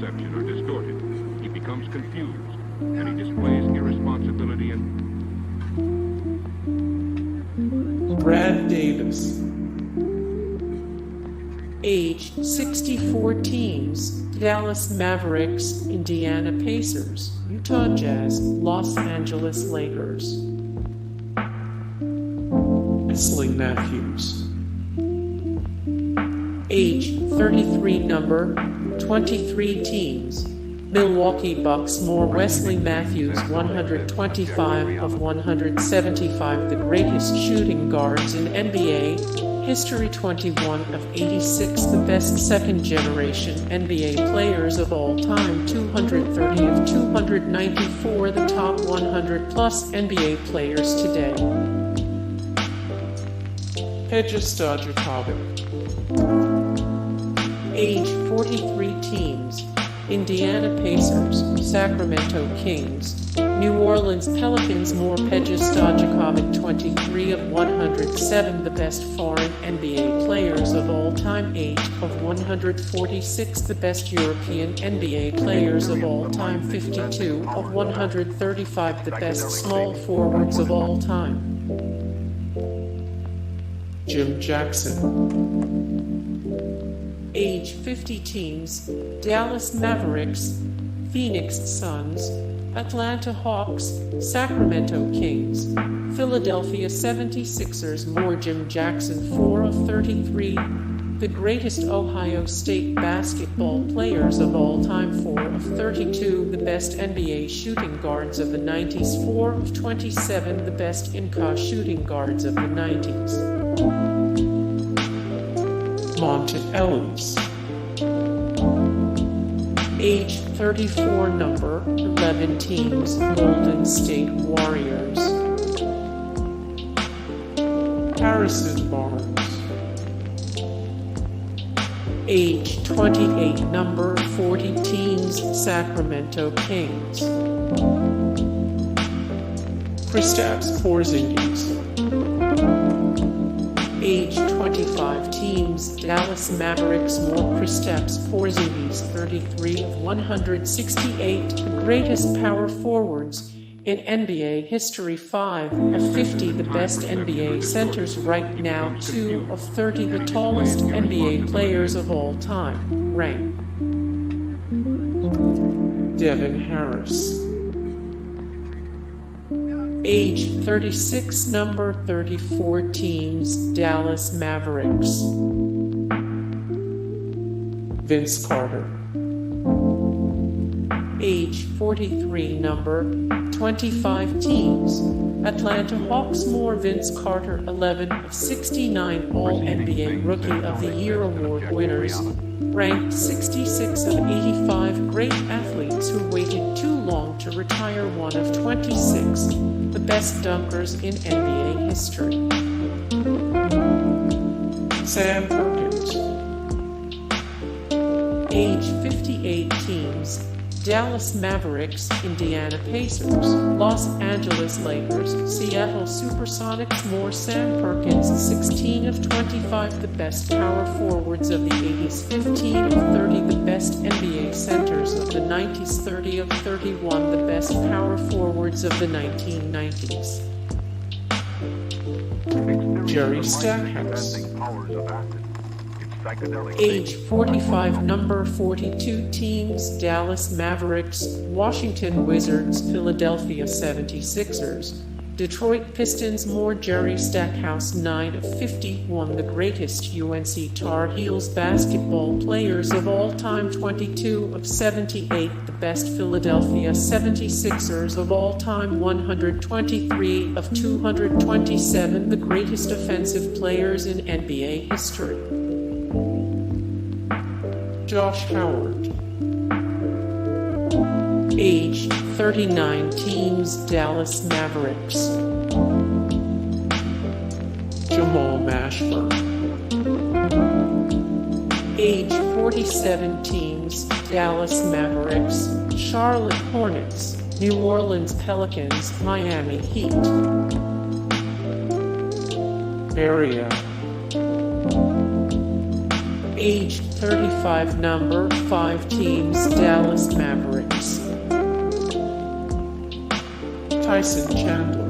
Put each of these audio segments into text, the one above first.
perception are distorted. He becomes confused, and he displays irresponsibility and... Brad Davis. Age 64 teams: Dallas Mavericks, Indiana Pacers, Utah Jazz, Los Angeles Lakers. Wesley Matthews. Age 33 number: 23 teams: Milwaukee Bucks, more Wesley Matthews, 125 of 175, the greatest shooting guards in NBA history, 21 of 86, the best second-generation NBA players of all time, 230 of 294, the top 100-plus NBA players today. Peja Stojakovi. Age 43 teams: Indiana Pacers, Sacramento Kings, New Orleans Pelicans, more Peja Stojakovi, 23 of 107, the best foreign NBA players of all time, 8 of 146, the best European NBA players of all time, 52 of 135, the best small forwards of all time. Jim Jackson. Age 50 teams: Dallas Mavericks, Phoenix Suns, Atlanta Hawks, Sacramento Kings, Philadelphia 76ers, more Jim Jackson, 4 of 33, the greatest Ohio State basketball players of all time, 4 of 32, the best NBA shooting guards of the 90s, 4 of 27, the best Inca shooting guards of the 90s. Monta Ellis. Age 34 number: 11 teams: Golden State Warriors. Harrison Barnes. Age 28 number: 40 teams: Sacramento Kings. Kristaps Porzingis. Age 25 teams: Dallas Mavericks, more Kristaps Porzingis, 33 of 168, the greatest power forwards in NBA history, 5 of 50, the best NBA centers right now, 2 of 30, the tallest NBA players of all time, rank. Devin Harris. Age 36 number: 34 teams: Dallas Mavericks. Vince Carter. Age 43 number: 25 teams: Atlanta Hawks, more Vince Carter, 11 of 69, All-NBA Rookie of the Year award winners, ranked 66 of 85, great athletes who waited too long to retire, 1 of 26, the best dunkers in NBA history. Sam Perkins. Age 58 teams: Dallas Mavericks, Indiana Pacers, Los Angeles Lakers, Seattle Supersonics, more Sam Perkins, 16 of 25, the best power forwards of the 80s, 15 of 30, the best NBA centers of the 90s, 30 of 31, the best power forwards of the 1990s. Jerry Stackhouse. Age 45 number: 42 teams: Dallas Mavericks, Washington Wizards, Philadelphia 76ers, Detroit Pistons, more Jerry Stackhouse, 9 of 51, the greatest UNC Tar Heels basketball players of all time, 22 of 78, the best Philadelphia 76ers of all time, 123 of 227, the greatest offensive players in NBA history. Josh Howard. Age 39 teams: Dallas Mavericks. Jamal Mashburn. Age 47 teams: Dallas Mavericks, Charlotte Hornets, New Orleans Pelicans, Miami Heat. Barea. Age 35, number 5 teams, Dallas Mavericks. Tyson Chandler.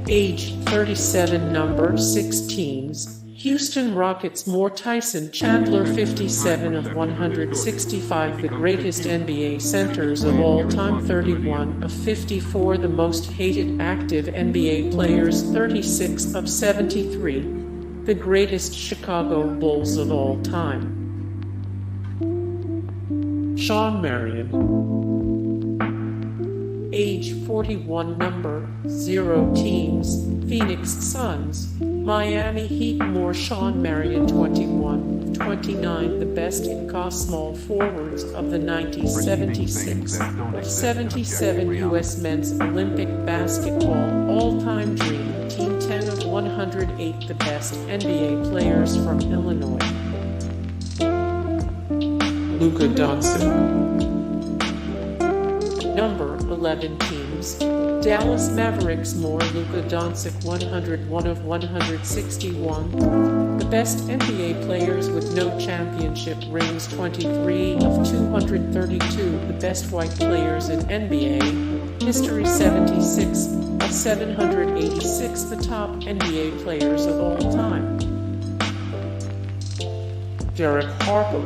Age 37, number 6 teams, Houston Rockets. More Tyson Chandler, 57 of 165, the greatest NBA centers of all time. 31 of 54, the most hated active NBA players. 36 of 73, the greatest Chicago Bulls of all time. Shawn Marion. Age 41, number 0 teams, Phoenix Suns, Miami Heat. More Shawn Marion, 21 of 29, the best in-cost small forwards of the 90s. 76 of 77, U.S. men's Olympic basketball all-time dream team. 10 of 108, the best NBA players from Illinois. Luka Doni. Number 11 teams, Dallas Mavericks. More Luka Doni, 101 of 161, the best NBA players with no championship rings. 23 of 232, the best white players in NBA history. 76 of 786, the top NBA players of all time. Derek Harper.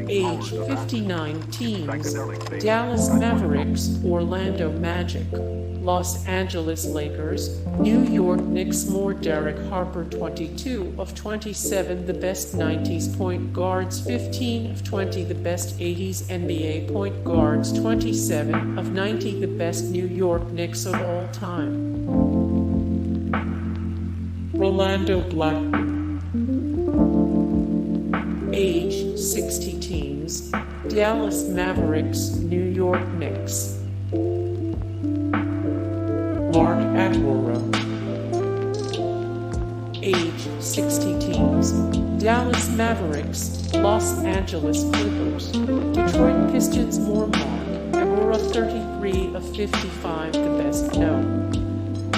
Age 59 teams, Dallas Mavericks, Orlando Magic, Los Angeles Lakers, New York Knicks. More Derek Harper, 22 of 27, the best 90s point guards. 15 of 20, the best 80s NBA point guards. 27 of 90, the best New York Knicks of all time. Rolando Blackman. Age 60 teams, Dallas Mavericks, New York Knicks. Mark Aguirre. Age 60 teams, Dallas Mavericks, Los Angeles Clippers, Detroit Pistons. More Mark Aguirre, 33 of 55, the best known.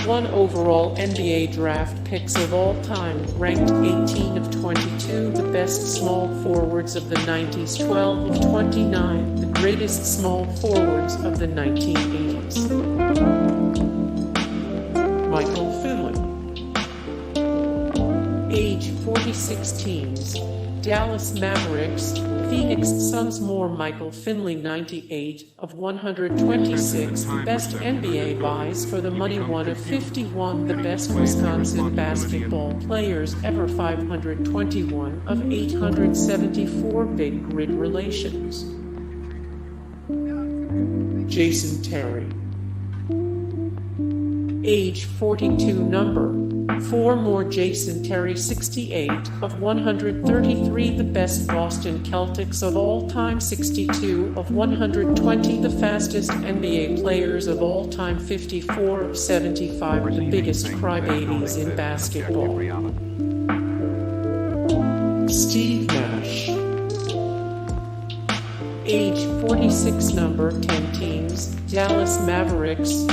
1 overall NBA draft picks of all time, ranked 18 of 22, the best small forwards of the 90s. 12 of 29, the greatest small forwards of the 1980s. MIchael Finley. Age 46 teams, Dallas Mavericks, Phoenix Suns. More MIchael Finley, 98 of 126, the best NBA buys for the money. 1 of 51, the best Wisconsin basketball players ever. 521 of 874, big grid relations. Jason Terry. Age 42, number 4 more Jason Terry, 68 of 133, the best Boston Celtics of all time. 62 of 120, the fastest NBA players of all time. 54 of 75, the biggest crybabies in basketball. Steve Nash. Age 46, number 10 teams, Dallas Mavericks,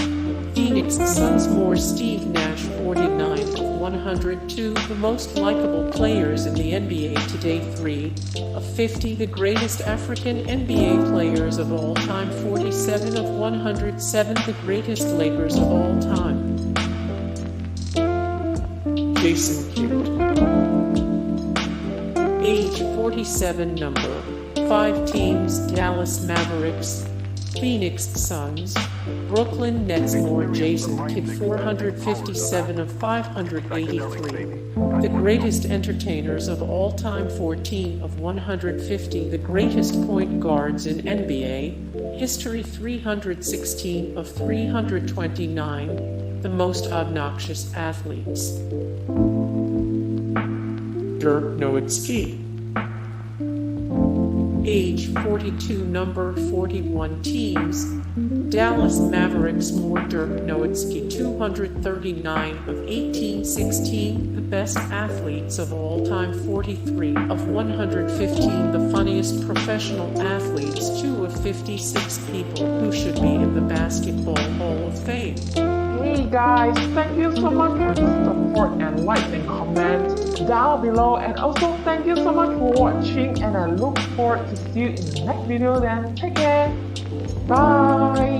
Phoenix Suns. More Steve Nash, 49 of 102, the most likable players in the NBA today. 3 of 50, the greatest African NBA players of all time. 47 of 107, the greatest Lakers of all time. Jason Kidd. Age 47, number 5 teams, Dallas Mavericks, Phoenix Suns, Brooklyn Nets. More Jason Kidd, 457 of 583, the greatest entertainers of all time. 14 of 150, the greatest point guards in NBA history. 316 of 329, the most obnoxious athletes. Dirk Nowitzki. Age 42, number 41 teams, Dallas Mavericks. More Dirk Nowitzki, 239 of 1816, the best athletes of all time. 43 of 115, the funniest professional athletes. 2 of 56 people who should be in the Basketball Hall of Fame. Hey guys, thank you so much for the support and like and comment down below, and also thank you so much for watching, and I look forward to see you in the next video then. Take care. Bye.